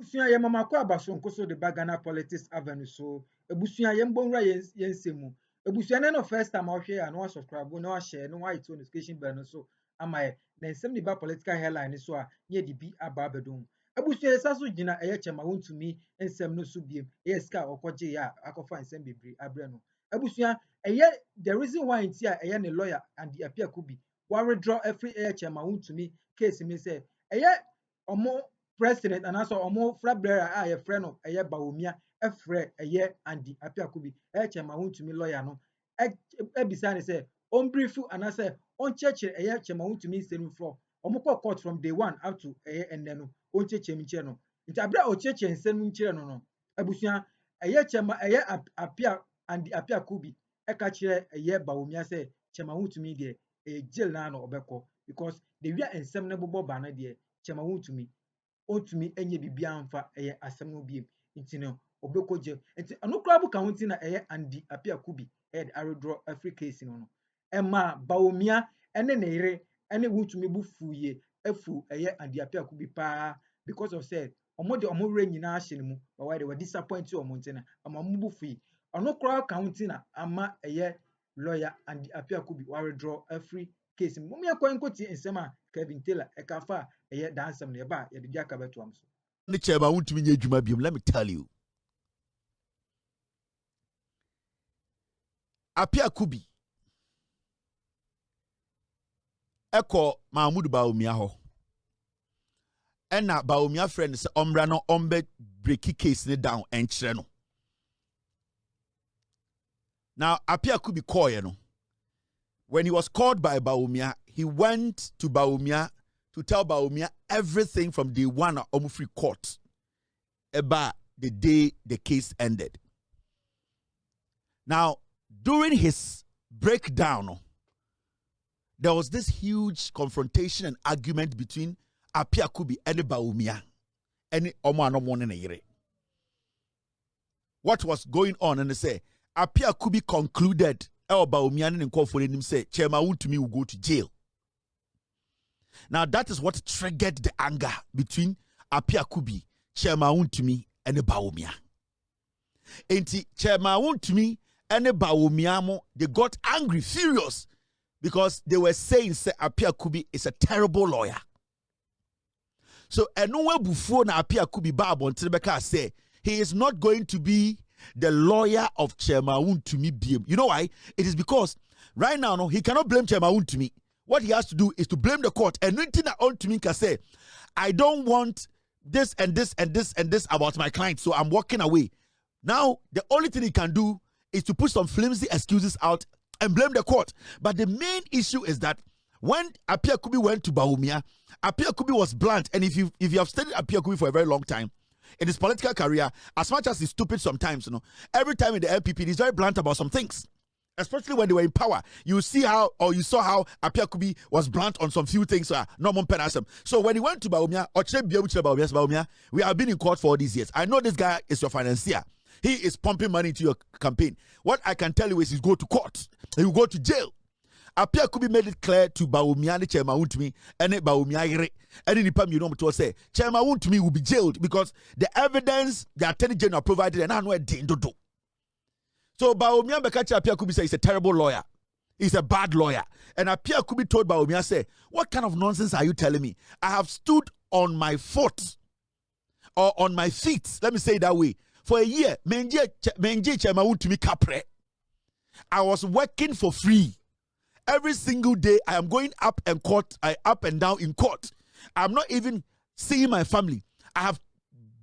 Ebusua ye mama kwa abasonko so de bagana politics avenue so ebusua ye mbonra ye nsemu ebusua na no first time ohwe ya no subscribe no share no white notification bell no so ama ye na nsem ni ba political headline so a ye di bi aba abedum ebusua ye saso gina eye chema wontumi nsem no so biem ye ska okoje ya akofa nsem bebre abre no ebusua eye the reason why ntia eye ne lawyer and the appear could be wa withdraw every eye chema wontumi case me say eye omo president and also omo fra bearer a ye frɛ no ɛyɛ Bawumia ɛfrɛ ɛyɛ Andy Apiakubi ɛkyɛ ma wontumi lawyer no ɛbisa ne sɛ ɔmbrifu anasɛ ɔnkyerɛkyerɛ ɛyɛ kyɛ ma wontumi nsɛm frɔ ɔmo kɔ court from day one up to ɛyɛ ɛnnɛ no ɔnkyerɛkyerɛ mu nkyerɛ no nti abere a ɔkyerɛkyerɛ nsɛm nkyerɛ no no abusua ɛyɛ kyɛ ma ɛyɛ apia Andy Apiakubi ɛka kyerɛ ɛyɛ Bawumia sɛ kyɛ ma wontumi deɛ ɛyɛ jail na ɔbɛkɔ because the wia nsɛm no bobɔ ba no deɛ kyɛ ma wontumi otumi enye bibia amfa eye asem no biem nti no obekoje nti ono kra bu ka ho nti na eye Andy Apiakubi ed aredraw every case no ema Bawumia ene ne yere ene wutumi bu fuye afu eye Andy Apiakubi pa because of said omo de omo re nyina ahye ne mu why they were disappointed omo nti na ama mo bu fuyi ono kra ka ho nti na ama eye lawyer Andy Apiakubi waredraw every case mo me akwa nkoti nsem a Kevin Taylor ekafa eye dansem ne ba ye de aka beto am so ne chairman wontumi nya adwuma biom. Let me tell you, Apiakubi eko Mahmoud Bawumia ho ena Bawumia friend se ombra no ombe breaki case ne down enkyere no. Now Apiakubi call you know, when he was called by Bawumia, he went to Bawumia to tell Bawumia everything from day one of Omufri court about the day the case ended. Now, during his breakdown, there was this huge confrontation and argument between Apiakubi and Bawumia. And what was going on? And they say, Apiakubi concluded, Bawumia and Nkofo him say, Chairman Wontumi will go to jail. Now that is what triggered the anger between Apiakubi, Chairman Wontumi, and Bawumia. And Chairman Wontumi and Bawumia, they got angry, furious, because they were saying, say, Apiakubi is a terrible lawyer. So, Enunwe before na Apiakubi Babon Trebeka say, he is not going to be the lawyer of Chairman Wontumi BM. You know why? It is because right now, no, he cannot blame Chairman Wontumi. What he has to do is to blame the court. And nothing that Wontumi can say, I don't want this and this and this and this about my client, so I'm walking away. Now, the only thing he can do is to put some flimsy excuses out and blame the court. But the main issue is that when Apiakubi went to Bawumia, Apiakubi was blunt. And if you have studied Apiakubi for a very long time, in his political career, as much as he's stupid sometimes, you know, every time in the LPP, he's very blunt about some things. Especially when they were in power, you saw how Apiakubi was blunt on some few things. So when he went to Bawumia, we have been in court for all these years. I know this guy is your financier. He is pumping money into your campaign. What I can tell you is, he's go to court. He will go to jail. Apiakubi made it clear to Bawumia and Chairman Wontumi and Bawumia and in Pam, you know, to say Chairman Wontumi will be jailed because the evidence the Attorney General provided and I know it didn't do. So Bawumia Bekachi Apiakubi say he's a terrible lawyer. He's a bad lawyer. And Apiakubi told Bawumia, say, what kind of nonsense are you telling me? I have stood on my foot or on my feet. Let me say it that way. For a year, Menje Chairman Wontumi Capre. I was working for free. Every single day, I am going up and down in court. I'm not even seeing my family. I have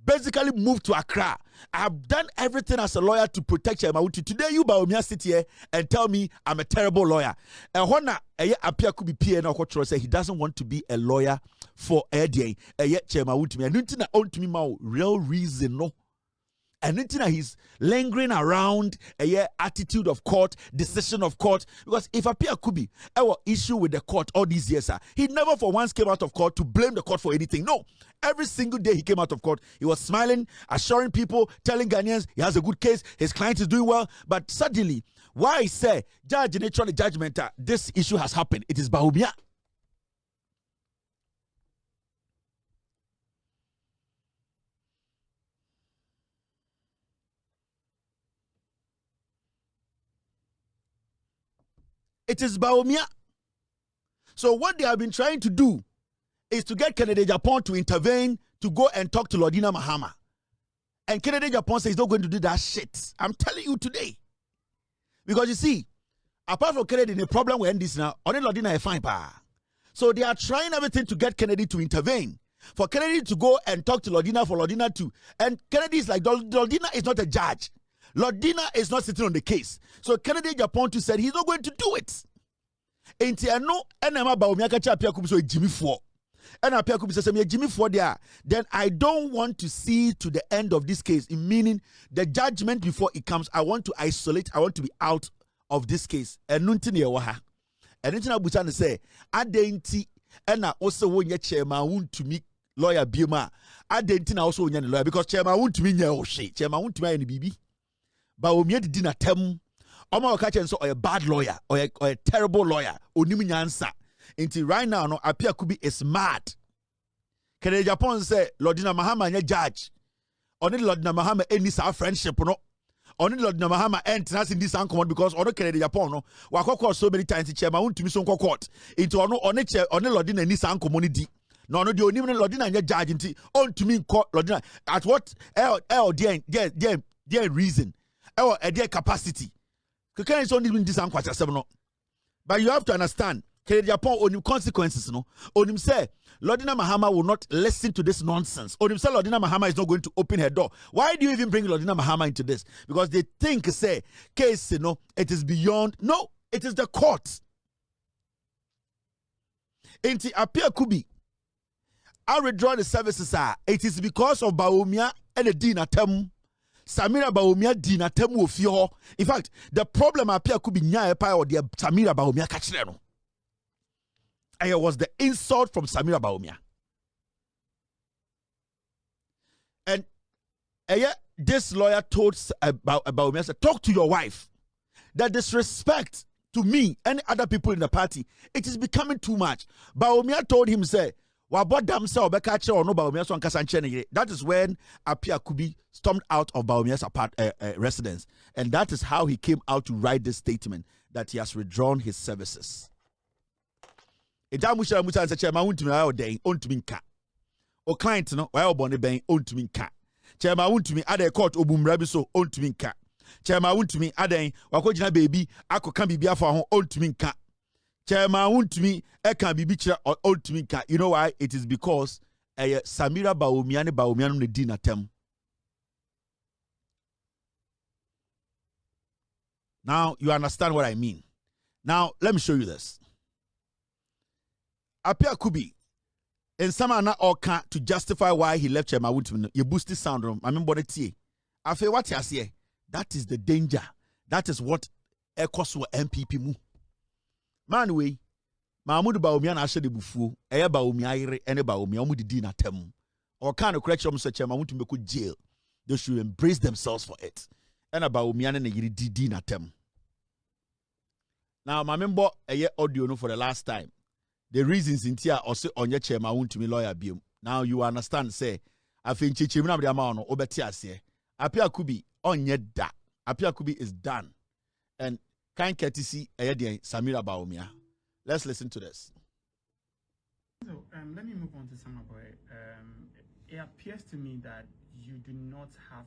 basically moved to Accra. I have done everything as a lawyer to protect Chairman Wontumi. Today, you Bawumia sit here and tell me I'm a terrible lawyer. And when Apiakubi PN say he doesn't want to be a lawyer for Chairman Wontumi. And nothing that Wontumi ma real reason no. And he's lingering around a attitude of court, decision of court. Because if Apiakubi ever issue with the court all these years, he never for once came out of court to blame the court for anything. No. Every single day he came out of court, he was smiling, assuring people, telling Ghanaians he has a good case, his client is doing well. But suddenly, why I say, judge in the judgment, this issue has happened. It is Bawumia. It is Bawumia. So what they have been trying to do is to get Kennedy Japan to intervene to go and talk to Lordina Mahama. And Kennedy Japan says he's not going to do that shit. I'm telling you today. Because you see, apart from Kennedy, the problem with this now, only Lordina is fine. So they are trying everything to get Kennedy to intervene. For Kennedy to go and talk to Lordina, for Lordina to. And Kennedy is like, Lordina is not a judge. Lordina is not sitting on the case. So Kennedy Japan said he's not going to do it. Enti ano enema Bawumia ka cha apia kubi so Jimmy 4. And apia kubi say me Jimmy 4 there. Then I don't want to see to the end of this case, meaning the judgment before it comes. I want to isolate, I want to be out of this case. And nunti ne wa ha. And nti bucha ne say adenti ena also wo nye chairman Wontumi lawyer biema. Adenti na also wo nye lawyer because chairman Wontumi nya o hwe. Chairman Wontumi aye ne bibi. Bawumia didi na tem. Oma okachen so or a bad lawyer or a terrible lawyer. Onim nyansa. Until right now, no Apia Kubi is mad. Kennedy Japan say Lordina Mahama nye judge. Only Lordina Mahama any sa friendship no. Only Lordina Mahama enters in this uncommon because ono Kennedy Japan no. Wakoko so many times chairman Wontumi so court. Into ono Lordina any sa uncommon di. No the only Lordina nye judge until on to me court Lordina at what their reason. Their capacity. But you have to understand, Kennedy Japan on consequences, no. On him say, Lordina Mahama will not listen to this nonsense. On him say, Lordina Mahama is not going to open her door. Why do you even bring Lordina Mahama into this? Because they think, say, case, you know, it is beyond. No, it is the court. Inti Apia Kubi, I withdraw the services. It is because of Bawumia and the Dean Atem. Samira Bawumia dina temu ofio. In fact, the problem appear could be nya epa or the Samira Bawumia kachire no. It was the insult from Samira Bawumia. And this lawyer told Bawumia, said, talk to your wife. That disrespect to me and other people in the party, it is becoming too much. Bawumia told him, say, that is when Apia Kubi stormed out of Bawumia's residence. And that is how he came out to write this statement that he has withdrawn his services. O client no why obone ben ontumi nka. Chairman Wontumi ade court obumra bi so ontumi nka. Chairman Wontumi ade wakogina baby akoka bibia fa ho ontumi nka. Chairman Wontumi eka bibi kira ontumi nka. You know why? It is because Samira Bawumia ne Bawumia no di natem. Now you understand what I mean. Now let me show you this. Apia Kubi and some are not all to justify why he left Chairman Wontumi. You boost the sound room. I mean, what it's I feel what you say. That is the danger. That is what echoes for MPP mu. Man, we Mahmoud Bawumia na ashe de bufu. Eya Bawumia ire ene Bawumia omu di na tem. Or kind of correction omu say Chairman Wontumi go jail. They should embrace themselves for it. Ena Bawumia ne yiri di na tem. Now, my member audio no for the last time. The reasons in here also on your Chairman Wontumi lawyer biom. Now you understand, say, I think Chichimina Briamano, Obetia say, Apia Kubi on your da. Apia Kubi is done. And kind courtesy Samira Bawumia. Let's listen to this. So let me move on to Samaboy. It appears to me that you do not have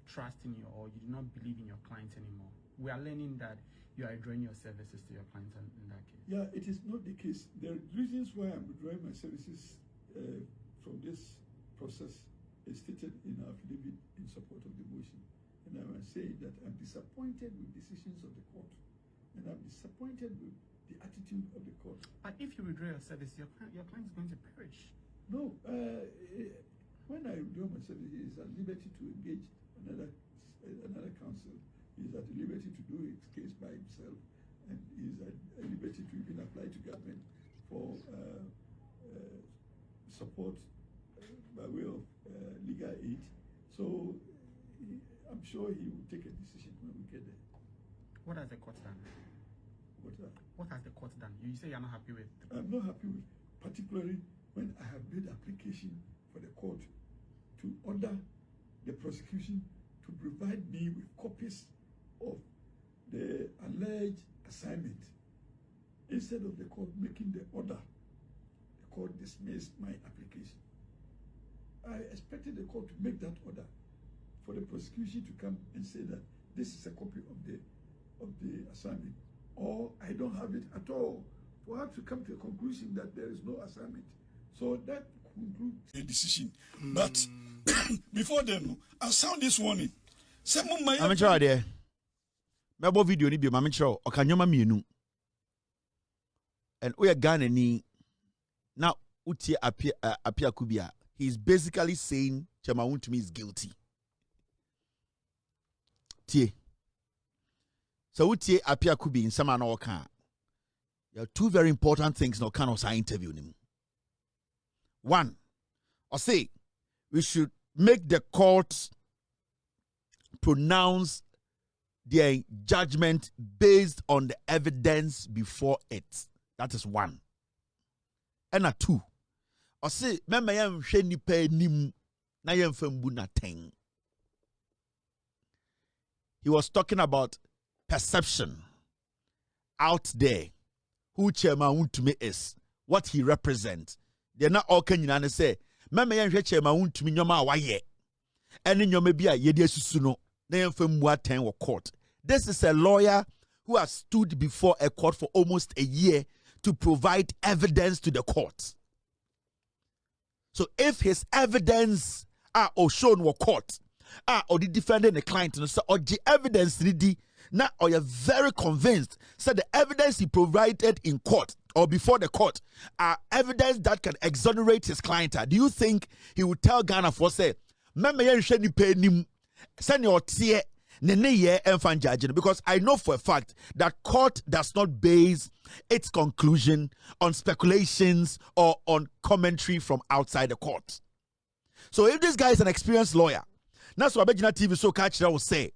trust in your, or you do not believe in your clients anymore. We are learning that you are withdrawing your services to your clients in that case. Yeah, it is not the case. There are reasons why I'm withdrawing my services from this process is stated in our affidavit in support of the motion. And I must say that I'm disappointed with decisions of the court. And I'm disappointed with the attitude of the court. But if you withdraw your service, your client is going to perish. No, when I withdraw my service, it is at liberty to engage another counsel. He is at liberty to do his case by himself, and he is at liberty to even apply to government for support by way of legal aid. So I'm sure he will take a decision when we get there. What has the court done? What has the court done? You say you're not happy with? I'm not happy with, particularly when I have made application for the court to order the prosecution to provide me with copies of the alleged assignment instead of the court making the order, the court dismissed my application. I expected the court to make that order for the prosecution to come and say that this is a copy of the assignment, or I don't have it at all. For her to come to a conclusion that there is no assignment. So that concludes the decision. But before then, I'll sound this warning. I'm sure there. My video ni bi ma menchro okanyoma mienu. And we are Ghana ni now utie apia kubia. He's basically saying Chairman Wontumi is guilty. Tie. So utie apia kubi in sama na oka. There are two very important things no kind of interview him. One, I say we should make the court pronounce their judgment based on the evidence before it. That is one. And a two, I say remember yam hwe nipa nim na yam fambu na ten. He was talking about perception out there. Who Chairman Wontumi is, what he represents. They're not all can you say, Mama Yan Chairman Wontumi nyoma waye. Any nyoma bia yedi susuno, na yemfemwa ten or court. This is a lawyer who has stood before a court for almost a year to provide evidence to the court. So if his evidence are shown or court, or the defendant the client, or the evidence ready. Now, are you very convinced? So the evidence he provided in court or before the court are evidence that can exonerate his client. Do you think he would tell Ghana for say, send your tear because I know for a fact that court does not base its conclusion on speculations or on commentary from outside the court. So if this guy is an experienced lawyer, that's what Abedina TV so catch will say,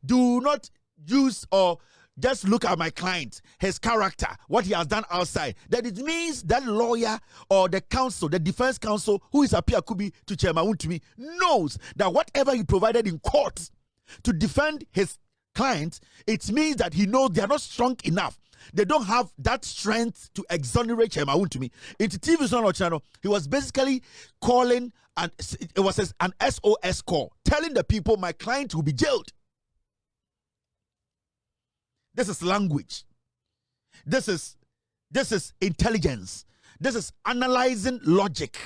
do not use or just look at my client, his character, what he has done outside. That it means that lawyer or the counsel, the defense counsel, who is Apia Kubi to Chairman Wontumi, knows that whatever he provided in court to defend his client, it means that he knows they are not strong enough. They don't have that strength to exonerate Chairman Wontumi. In the TV channel, he was basically calling, and it was an SOS call, telling the people my client will be jailed. This is language. This is intelligence. This is analyzing logic.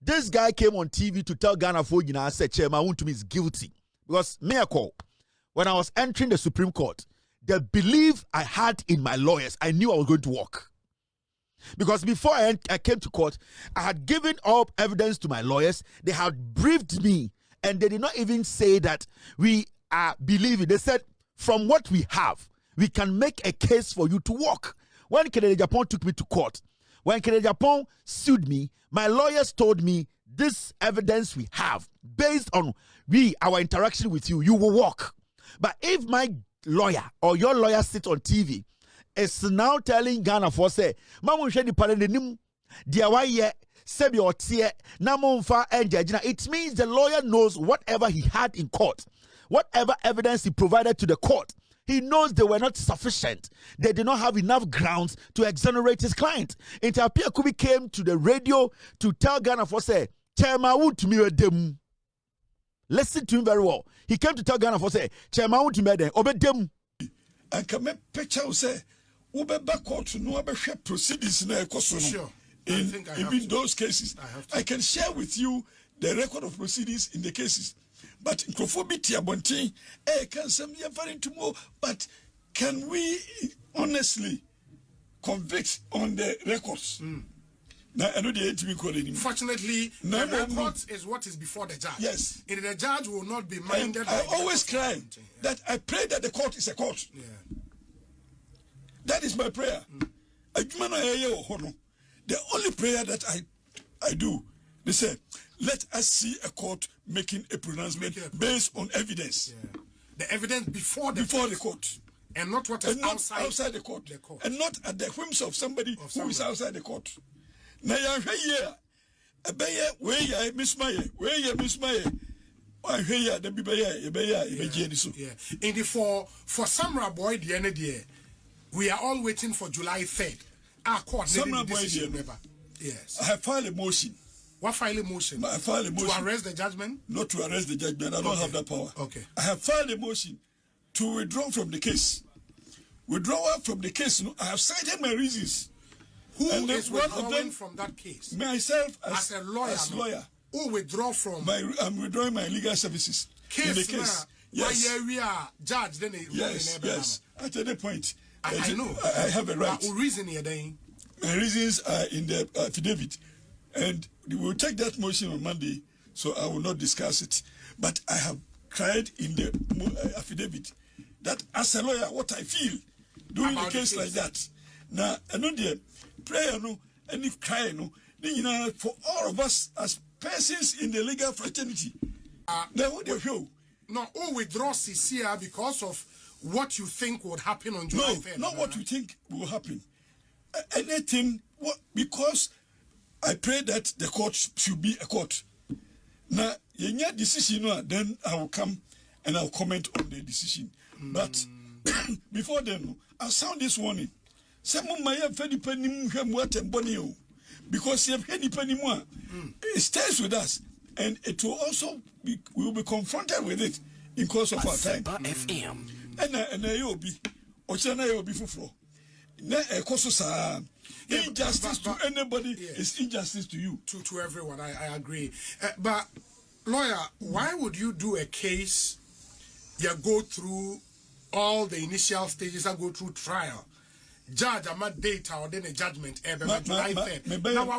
This guy came on TV to tell Ghana for you know, I said Chairman Wontumi is guilty. Because when I was entering the Supreme Court, the belief I had in my lawyers, I knew I was going to work. Because before I came to court, I had given up evidence to my lawyers. They had briefed me, and they did not even say that we are believing. They said, from what we have, we can make a case for you to work. When Kennedy Japan took me to court, when Kennedy Japan sued me, my lawyers told me this evidence we have, based on our interaction with you, you will work. But if my lawyer or your lawyer sits on TV, is now telling Ghana for say, Mamu shedi parenim, diawaye, sebi otie, namonfa enjajina. It means the lawyer knows whatever he had in court. Whatever evidence he provided to the court, he knows they were not sufficient. They did not have enough grounds to exonerate his client. Apia Kubi came to the radio to tell Ghana for say, Chairman Wontumi dem. Listen to him very well. He came to tell Ghana for say, Chairman Wontumi dem obe dem. And can make picture say, ube back court no abe share proceedings na ekoso. Sure. In even those cases, I can share with you the record of proceedings in the cases. But Nkrophobia Bontin, can some referring to more, but can we honestly convict on the records? Now, I know the ATV calling. Fortunately, the record is what is before the judge. Yes. And the judge will not be minded. I always cry that I pray that the court is a court. Yeah. That is my prayer. The only prayer that I do, they say, let us see a court making a pronouncement based on evidence. Yeah. The evidence before the court. And not what is outside the court. And not at the whims of somebody who is outside the court. Now you hear where Miss Maye, I hear the for Samurai boy the end of the year. We are all waiting for July 3rd. Our court made a decision. Yes. I have filed a motion. What file a motion? I filed a motion. To arrest the judgment? Not to arrest the judgment. I don't have that power. Okay. I have filed a motion to withdraw from the case. Withdrawal from the case, I have cited my reasons. Who is withdrawing from that case? Myself as a lawyer. As lawyer. Who withdraw from? I'm withdrawing my legal services. Case in the case. Yes. Why we are judge then yes. At the point. I know. I have a right. What reason here then? My reasons are in the affidavit. And we will take that motion on Monday, so I will not discuss it. But I have cried in the affidavit that as a lawyer, what I feel doing a case like that. Now, I know the prayer, no, and if cry, no, then, you know, for all of us as persons in the legal fraternity, now what do you feel? No, withdraws is here because of what you think would happen on July 3rd. No, not what you think will happen. Anything, because I pray that the court should be a court. Now, your decision, then I will come and I'll comment on the decision. But before then, I'll sound this warning. Someone might have any penny because you have any penny more. It stays with us, and it will also be, we will be confronted with it in course of our time. FM. And I will be, Ochana will be for. Injustice to anybody is injustice to you. To everyone, I agree. But, lawyer, why would you do a case, you go through all the initial stages and go through trial? Judge, I'm at data or then a judgment. July 3rd. Now,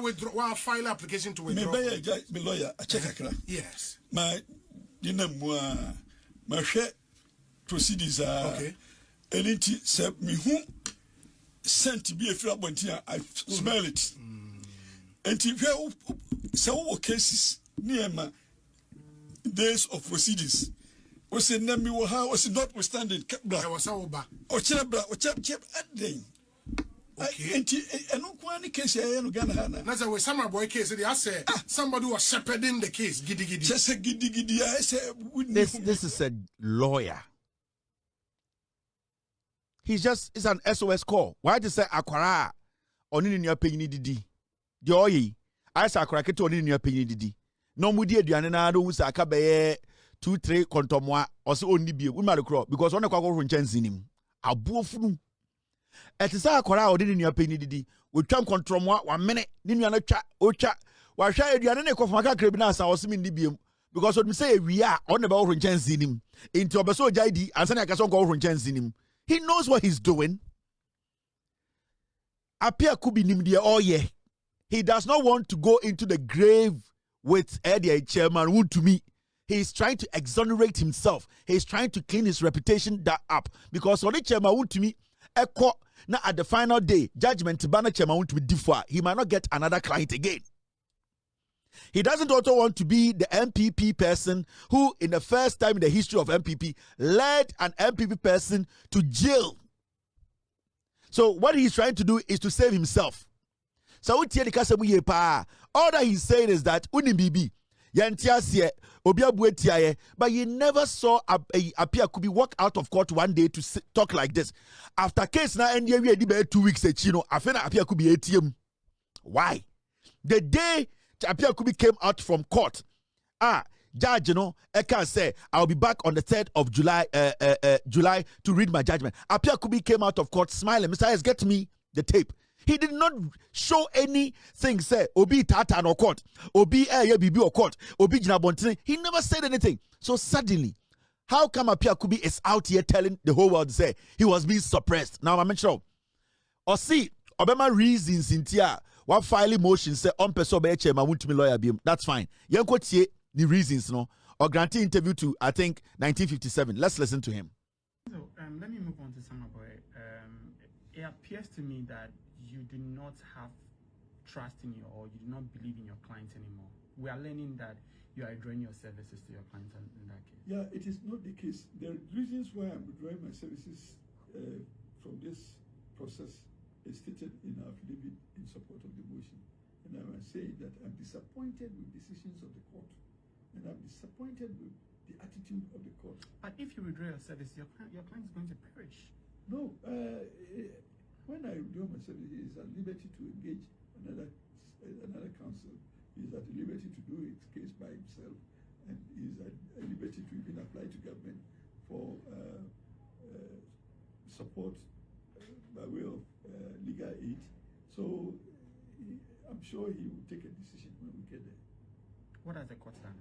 I file application to withdraw. My lawyer, I check a Yes. My share proceedings are okay. Anything, say, me who sent to be a free here, I smell it. And if you have some cases near my days of proceedings, was it name you how was it notwithstanding? I was over. Or chebra, or chap at day. Okay. And no one case I am going to have. That's a summer boy case. They say somebody was shepherding the case. Giddy giddy. Just a giddy giddy. I say, this is a lawyer. It's an SOS call. Why to say Aquara on in your penny didi? The oye, I say Aquara get on in your penny didi. No mudi Diana do Sakabe 2-3 contomoa or so only be we crop because on a quack from chance in him. A boofum. At the Aquara or in your penny didi. We come contomoa 1 minute, then you are not chat or chat. Why shall you an echo from my criminals or sim dibium? Because what we say we are on the ball from chance in him. Into a basso jadi and send a castle go from chance in him. He knows what he's doing. Apia could be named oh yeah. He does not want to go into the grave with Eddie Chairman Wontumi. He's trying to exonerate himself. He's trying to clean his reputation up. Because on the Chairman Wontumi, now at the final day, judgment banner Chairman Wontumi differ. He might not get another client again. He doesn't also want to be the MPP person who, in the first time in the history of MPP, led an MPP person to jail. So what he's trying to do is to save himself. So all that he's saying is that but you never saw Apia Kubi walk out of court one day to talk like this. After case now, and 2 weeks, Apia Kubi ATM. Why? The day Apia Kubi came out from court. Judge, I can say I'll be back on the 3rd of July, July to read my judgment. Apia Kubi came out of court smiling. Mr. Hayes, get me the tape. He did not show anything. Say Obi Tata no court, Obi Bibi or court, Obi Jinabontine. He never said anything. So suddenly, how come Apia Kubi is out here telling the whole world say he was being suppressed? Now I'm sure. Or see, Obama reasons in tia. What filing motion say on person be chairman Wontumi lawyer be. That's fine. You can see the reasons, no? Or granting interview to I think 1957. Let's listen to him. So let me move on to Summerboy. It appears to me that you do not have trust in your, or you do not believe in your clients anymore. We are learning that you are withdrawing your services to your clients in that case. Yeah, it is not the case. There are reasons why I'm withdrawing my services from this process is stated in our affidavit in support of the motion. And I must say that I'm disappointed with decisions of the court. And I'm disappointed with the attitude of the court. But if you withdraw your service, your client is going to perish. No, when I withdraw myself, he is at liberty to engage another counsel. He is at liberty to do his case by himself, and he is at liberty to even apply to government for support by way of legal aid. So I'm sure he will take a decision when we get there. What has the court done?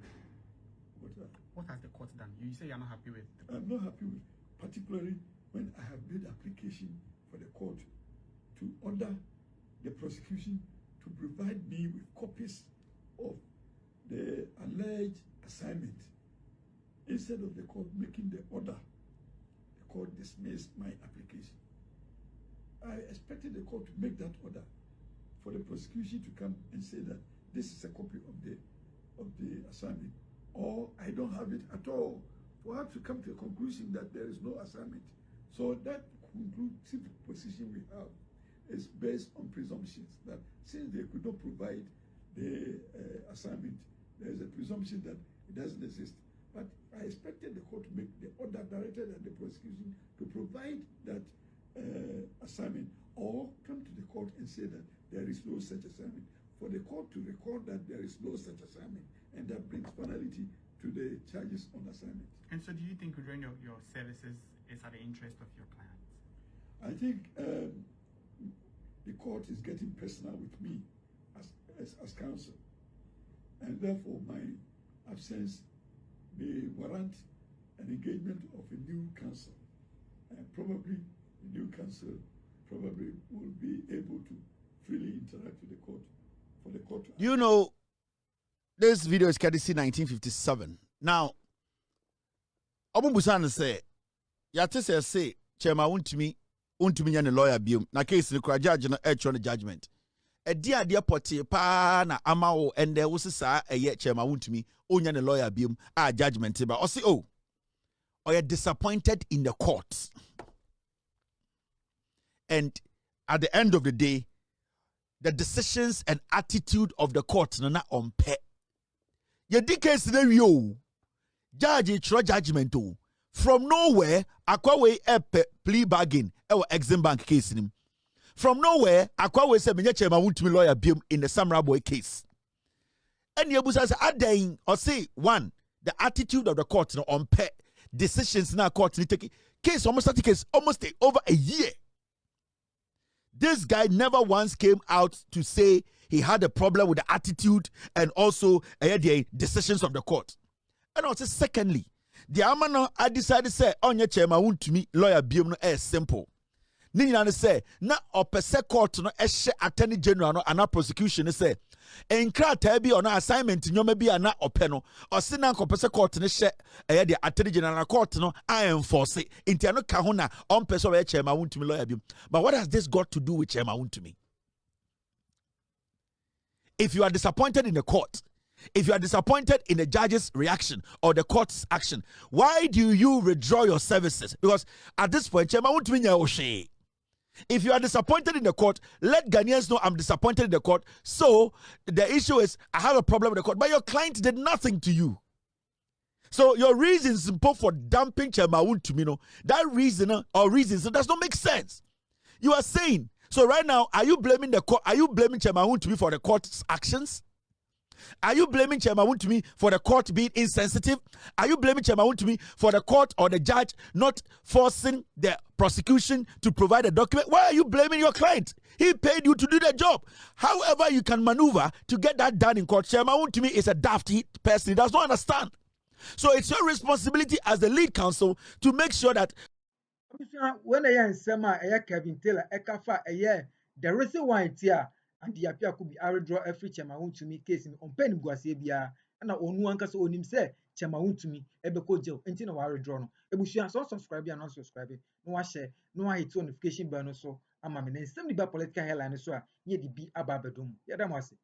What has the court done? You say you're not happy with. I'm not happy with, particularly when I have made application for the court to order the prosecution to provide me with copies of the alleged assignment. Instead of the court making the order, the court dismissed my application. I expected the court to make that order for the prosecution to come and say that this is a copy of the assignment, or I don't have it at all, for her to come to a conclusion that there is no assignment. So that conclusive position we have is based on presumptions that since they could not provide the assignment, there is a presumption that it doesn't exist. But I expected the court to make the order directed at the prosecution to provide that assignment, or come to the court and say that there is no such assignment. For the court to record that there is no such assignment, and that brings finality to the charges on assignment. And so, do you think withdrawing your services is at the interest of your client? I think the court is getting personal with me as counsel, and therefore my absence may warrant an engagement of a new counsel, and probably the new counsel probably will be able to freely interact with the court for the court to. You know, this video is courtesy 1957. Now, Obubusan say, Yate say, Chairman Wontumi yan a lawyer biom. Na case the judge no on the judgment. A dear potty pa na amao and there was a yet Chairman Wontumi onyan a lawyer biom judgment. But or say, oh, or you're disappointed in the court. And at the end of the day, the decisions and attitude of the court no na on pay. Ye di case scenario, judge tro judgment o. From nowhere, akwawe epe plea bargain ewo Exim Bank case nim. From nowhere, akwawe se menye Chairman Wontumi lawyer biom in the Samra Boy case. And yebusa say adan or say one, the attitude of the court no on pay decisions na court ni take case almost over a year. This guy never once came out to say he had a problem with the attitude and also the decisions of the court. And also, secondly, the amano I decided to say, on your Chairman Wontumi lawyer biom no simple. Nina say, na opese court no attorney general no ana prosecution say, enkra tabi on assignment nyoma bi ana openo or sina opese court no she the attorney general court no I enforce it inti ano ka ho na on person we Chairman Wontumi lawyer biom. But what has this got to do with Chairman Wontumi? If you are disappointed in the court, if you are disappointed in the judge's reaction or the court's action, why do you withdraw your services? Because at this point, Chairman Wontumi nya oshe. If you are disappointed in the court, let Ghanaians know I'm disappointed in the court. So the issue is I have a problem with the court, but your client did nothing to you. So your reasons for dumping Chairman Wontumi, no, that reason or reasons does not make sense. You are saying, so right now, are you blaming the court? Are you blaming Chairman Wontumi for the court's actions? Are you blaming Chairman Wontumi for the court being insensitive? Are you blaming Chairman Wontumi for the court or the judge not forcing the prosecution to provide a document? Why are you blaming your client? He paid you to do the job. However you can maneuver to get that done in court, Chairman Wontumi is a daft person. He does not understand. So it's your responsibility as the lead counsel to make sure that when I am Sema, Kevin Taylor, Ekafa, the reason why it's here. And the appear could be draw every Chairman Wontumi case in on pen guasebia, and I own one case on him say, Chairman Wontumi, Ebeko jail, and Tina wire draw no. Ebushia so subscribe and not subscribe. No share, no hit notification bell no so. I'm a man, and 70 political headline so ye the be ababedum. Yadamasi.